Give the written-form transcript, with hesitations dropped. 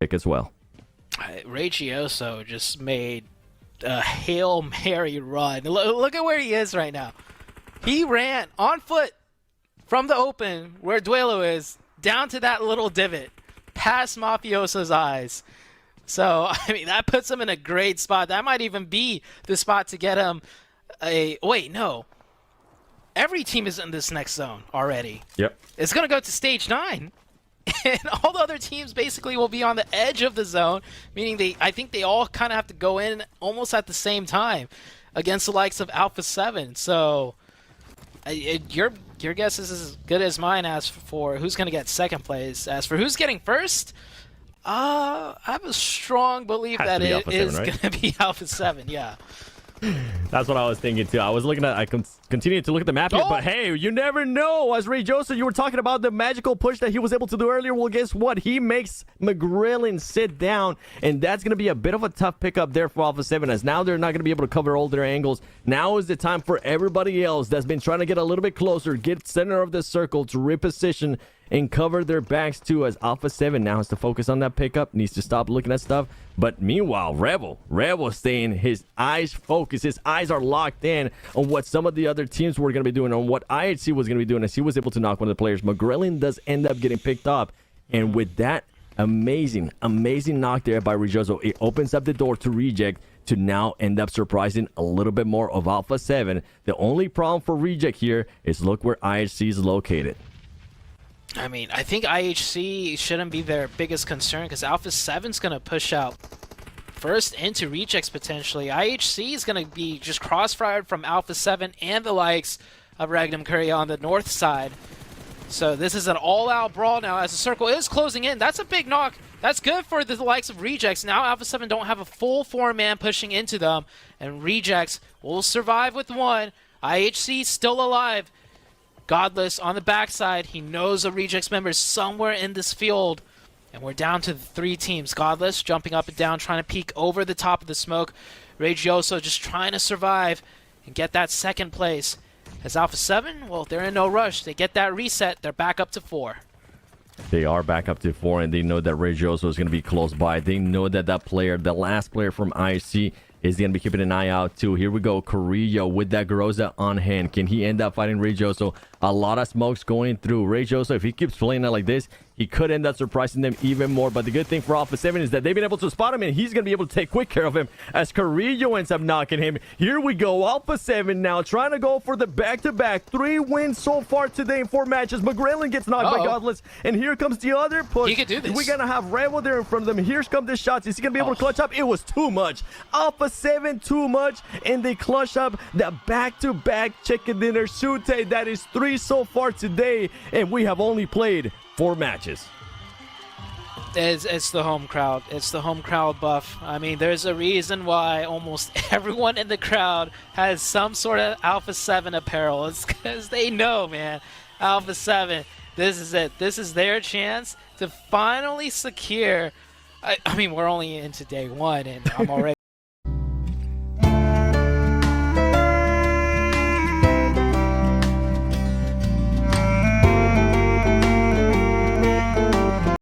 pick as well. Regioso just made a Hail Mary run. Look at where he is right now. He ran on foot from the open where Duelo is down to that little divot past Mafioso's eyes. So, I mean, that puts him in a great spot. That might even be the spot to get him a... Wait, no. Every team is in this next zone already. Yep. It's going to go to stage 9. And all the other teams basically will be on the edge of the zone, meaning I think they all kind of have to go in almost at the same time against the likes of Alpha 7. So your guess is as good as mine as for who's going to get second place. As for who's getting first, I have a strong belief that it is going to be Alpha 7, yeah. That's what I was thinking too. I was looking at, I continued to look at the map here, but hey, you never know. As Regioso, you were talking about the magical push that he was able to do earlier. Well, guess what? He makes McGrillen sit down, and that's going to be a bit of a tough pickup there for Alpha 7, as now they're not going to be able to cover all their angles. Now is the time for everybody else that's been trying to get a little bit closer, get center of the circle to reposition and cover their backs too, as Alpha 7 now has to focus on that pickup, needs to stop looking at stuff. But meanwhile, Rebel staying his eyes focused, his eyes are locked in on what some of the other teams were going to be doing, on what IHC was going to be doing, as he was able to knock one of the players. McGrillen does end up getting picked up, and with that amazing knock there by Regioso, it opens up the door to Reject to now end up surprising a little bit more of Alpha 7. The only problem for Reject here is look where IHC is located. I mean, I think IHC shouldn't be their biggest concern because Alpha 7's going to push out first into Rejects potentially. IHC is going to be just crossfired from Alpha 7 and the likes of Regnum Curry on the north side. So this is an all-out brawl now as the circle is closing in. That's a big knock. That's good for the likes of Rejects. Now Alpha 7 don't have a full 4-man pushing into them, and Rejects will survive with one. IHC still alive. Godless on the backside. He knows a Rejects member is somewhere in this field. And we're down to 3 teams. Godless jumping up and down, trying to peek over the top of the smoke. Regioso just trying to survive and get that second place. As Alpha 7, well, they're in no rush. They get that reset. They're back up to 4. They are back up to 4, and they know that Regioso is going to be close by. They know that that player, the last player from IC, is going to be keeping an eye out too. Here we go, Carrillo with that Groza on hand. Can he end up fighting Regioso? A lot of smokes going through. Regioso, if he keeps playing it like this, he could end up surprising them even more. But the good thing for Alpha 7 is that they've been able to spot him, and he's going to be able to take quick care of him as Carrillo ends up knocking him. Here we go, Alpha 7 now trying to go for the back-to-back. 3 wins so far today in 4 matches. McGrillen gets knocked by Godless, and here comes the other push. He could do this. We're going to have Rebel there in front of them. Here come the shots. Is he going to be able to clutch up? It was too much. Alpha 7 too much, and they clutch up the back-to-back chicken dinner Sute. That is 3 so far today, and we have only played 4 matches. It's the home crowd. It's the home crowd buff. I mean, there's a reason why almost everyone in the crowd has some sort of Alpha 7 apparel. It's because they know, man, Alpha 7, this is it. This is their chance to finally secure. I mean, we're only into day 1, and I'm already